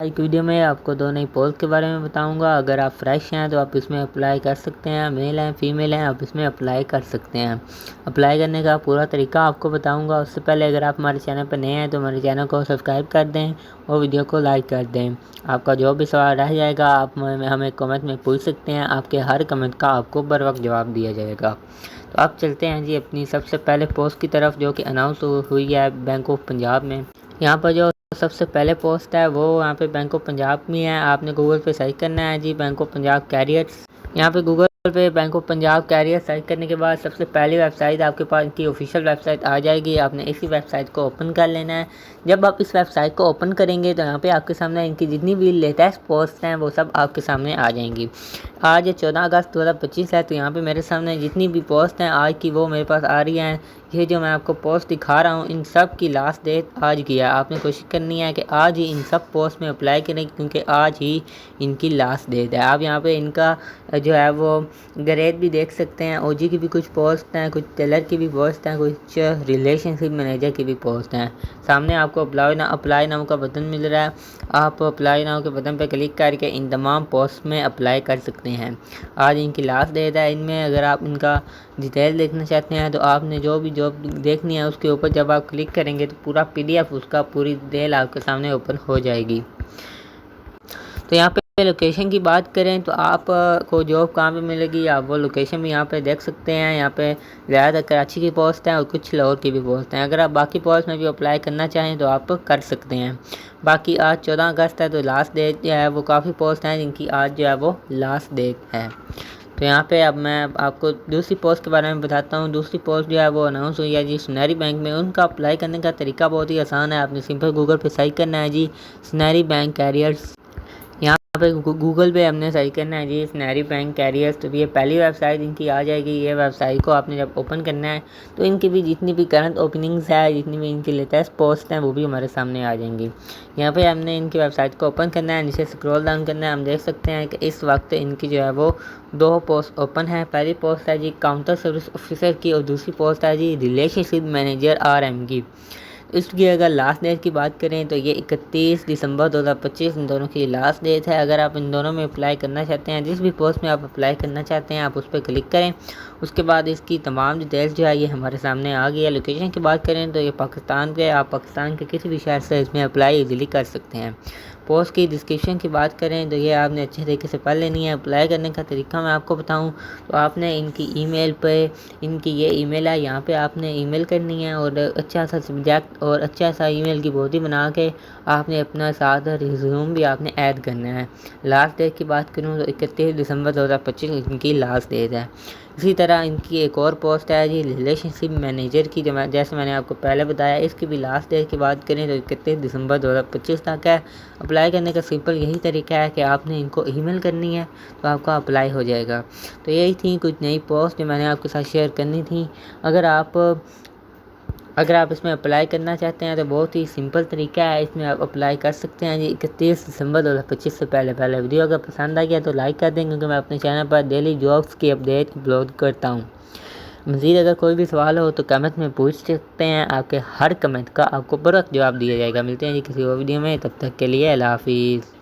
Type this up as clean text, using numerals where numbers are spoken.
ایک ویڈیو میں آپ کو دو نئی پوسٹ کے بارے میں بتاؤں گا۔ اگر آپ فریش ہیں تو آپ اس میں اپلائی کر سکتے ہیں، میل ہیں فیمیل ہیں آپ اس میں اپلائی کر سکتے ہیں۔ اپلائی کرنے کا پورا طریقہ آپ کو بتاؤں گا۔ اس سے پہلے اگر آپ ہمارے چینل پر نئے ہیں تو ہمارے چینل کو سبسکرائب کر دیں اور ویڈیو کو لائک کر دیں۔ آپ کا جو بھی سوال رہ جائے گا آپ ہمیں کمنٹ میں پوچھ سکتے ہیں، آپ کے ہر کمنٹ کا آپ کو بر وقت جواب دیا جائے گا۔ تو آپ چلتے ہیں جی اپنی سب سے پہلے پوسٹ کی طرف جو کہ اناؤنس ہوئی ہے بینک آف پنجاب میں۔ یہاں پر جو سب سے پہلے پوسٹ ہے وہ یہاں پہ بینک آف پنجاب میں ہے۔ آپ نے گوگل پہ سرچ کرنا ہے جی بینک آف پنجاب کیریئرز۔ یہاں پہ گوگل پہ bank of Punjab career search کرنے کے بعد سب سے پہلی ویب سائٹ آپ کے پاس کی آفیشیل ویب سائٹ آ جائے گی۔ آپ نے اسی ویب سائٹ کو اوپن کر لینا ہے۔ جب آپ اس ویب سائٹ کو اوپن کریں گے تو یہاں پہ آپ کے سامنے ان کی جتنی بھی لیٹسٹ پوسٹ ہیں وہ سب آپ کے سامنے آ جائیں گی۔ آج 14 اگست 2025 ہے تو یہاں پہ میرے سامنے جتنی بھی پوسٹ ہیں آج کی وہ میرے پاس آ رہی ہیں۔ یہ جو میں آپ کو پوسٹ دکھا رہا ہوں ان سب کی لاسٹ ڈیٹ آج کی ہے۔ آپ نے کوشش کرنی ہے کہ آج ہی ان سب پوسٹ میں اپلائی کریں کیونکہ آج ہی ان کی لاسٹ ڈیٹ ہے۔ آپ یہاں پہ ان کا جو ہے وہ گریڈ بھی دیکھ سکتے ہیں۔ او جی کی بھی کچھ پوسٹ ہیں، کچھ ٹیلر کی بھی پوسٹ ہیں، کچھ ریلیشن شپ مینیجر کی بھی پوسٹ ہیں۔ سامنے آپ کو اپلائی ناؤ کا بٹن مل رہا ہے۔ آپ اپلائی ناؤ کے بٹن پہ کلک کر کے ان تمام پوسٹ میں اپلائی کر سکتے ہیں۔ آج ان کی لاسٹ ڈیٹ ہے۔ ان میں اگر آپ ان کا ڈیٹیل دیکھنا چاہتے ہیں تو آپ نے جو بھی جاب دیکھنی ہے اس کے اوپر جب آپ کلک کریں گے تو پورا PDF اس کا پوری ڈیٹیل آپ کے سامنے اوپن ہو جائے گی۔ تو یہاں پہ لوکیشن کی بات کریں تو آپ کو جاب کہاں پہ ملے گی آپ وہ لوکیشن بھی یہاں پہ دیکھ سکتے ہیں۔ یہاں پہ زیادہ کراچی کی پوسٹ ہیں اور کچھ لاہور کی بھی پوسٹ ہیں۔ اگر آپ باقی پوسٹ میں بھی اپلائی کرنا چاہیں تو آپ کر سکتے ہیں۔ باقی آج 14 اگست ہے تو لاسٹ ڈیٹ جو ہے وہ کافی پوسٹ ہیں جن کی آج جو ہے وہ لاسٹ ڈیٹ ہے۔ تو یہاں پہ اب میں آپ کو دوسری پوسٹ کے بارے میں بتاتا ہوں۔ دوسری پوسٹ جو ہے وہ اناؤنس ہوئی ہے جی سنہری بینک میں۔ ان کا اپلائی کرنے کا طریقہ بہت ہی آسان ہے۔ آپ نے سمپل گوگل پہ سرچ کرنا ہے جی سنہری بینک کیریئرز۔ یہاں پہ گوگل پہ ہم نے سرچ کرنا ہے جی سنہری بینک کیریئرز تو یہ پہلی ویب سائٹ ان کی آ جائے گی۔ یہ ویب سائٹ کو آپ نے جب اوپن کرنا ہے تو ان کی بھی جتنی بھی کرنٹ اوپننگز ہے، جتنی بھی ان کی لیٹسٹ پوسٹ ہیں وہ بھی ہمارے سامنے آ جائیں گی۔ یہاں پہ ہم نے ان کی ویب سائٹ کو اوپن کرنا ہے، نیچے اسکرول ڈاؤن کرنا ہے۔ ہم دیکھ سکتے ہیں کہ اس وقت ان کی جو ہے وہ دو پوسٹ اوپن ہے۔ پہلی پوسٹ ہے جی کاؤنٹر سروس آفیسر کی اور دوسری پوسٹ ہے جی ریلیشن شپ مینیجر RM کی۔ اس کی اگر لاسٹ ڈیٹ کی بات کریں تو یہ 31 دسمبر 2025 ان دونوں کی لاسٹ ڈیٹ ہے۔ اگر آپ ان دونوں میں اپلائی کرنا چاہتے ہیں، جس بھی پوسٹ میں آپ اپلائی کرنا چاہتے ہیں آپ اس پہ کلک کریں۔ اس کے بعد اس کی تمام ڈیٹیلز جو ہے یہ ہمارے سامنے آ گئی ہے۔ لوکیشن کی بات کریں تو یہ پاکستان کے، آپ پاکستان کے کسی بھی شہر سے اس میں اپلائی ایزیلی کر سکتے ہیں۔ پوسٹ کی ڈسکرپشن کی بات کریں تو یہ آپ نے اچھے طریقے سے پڑھ لینی ہے۔ اپلائی کرنے کا طریقہ میں آپ کو بتاؤں تو آپ نے ان کی ای میل پہ، ان کی یہ ای میل ہے یہاں پہ آپ نے ای میل کرنی ہے اور اچھا سا سبجیکٹ اور اچھا سا ای میل کی باڈی بنا کے آپ نے اپنا ساتھ ریزیوم بھی آپ نے ایڈ کرنا ہے۔ لاسٹ ڈیٹ کی بات کروں تو 31 دسمبر 2025 ان کی لاسٹ ڈیٹ ہے۔ اسی طرح ان کی ایک اور پوسٹ ہے جی ریلیشن شپ مینیجر کی، جیسے میں نے آپ کو پہلے بتایا۔ اس کی بھی لاسٹ ڈیٹ کی بات کریں تو 31 دسمبر 2025 تک ہے۔ اپلائی کرنے کا سمپل یہی طریقہ ہے کہ آپ نے ان کو ای میل کرنی ہے تو آپ کا اپلائی ہو جائے گا۔ تو یہی تھیں کچھ نئی پوسٹ جو میں نے آپ کے ساتھ شیئر کرنی تھیں۔ اگر آپ اس میں اپلائی کرنا چاہتے ہیں تو بہت ہی سمپل طریقہ ہے، اس میں آپ اپلائی کر سکتے ہیں جی 31 دسمبر 2025 سے پہلے۔ ویڈیو اگر پسند آ گیا تو لائک کر دیں کیونکہ میں اپنے چینل پر ڈیلی جابس کی اپڈیٹ اپلوڈ کرتا ہوں۔ مزید اگر کوئی بھی سوال ہو تو کمنٹ میں پوچھ سکتے ہیں، آپ کے ہر کمنٹ کا آپ کو بر وقت جواب دیا جائے گا۔ ملتے ہیں جی کسی اور ویڈیو میں، تب تک کے لیے اللہ حافظ۔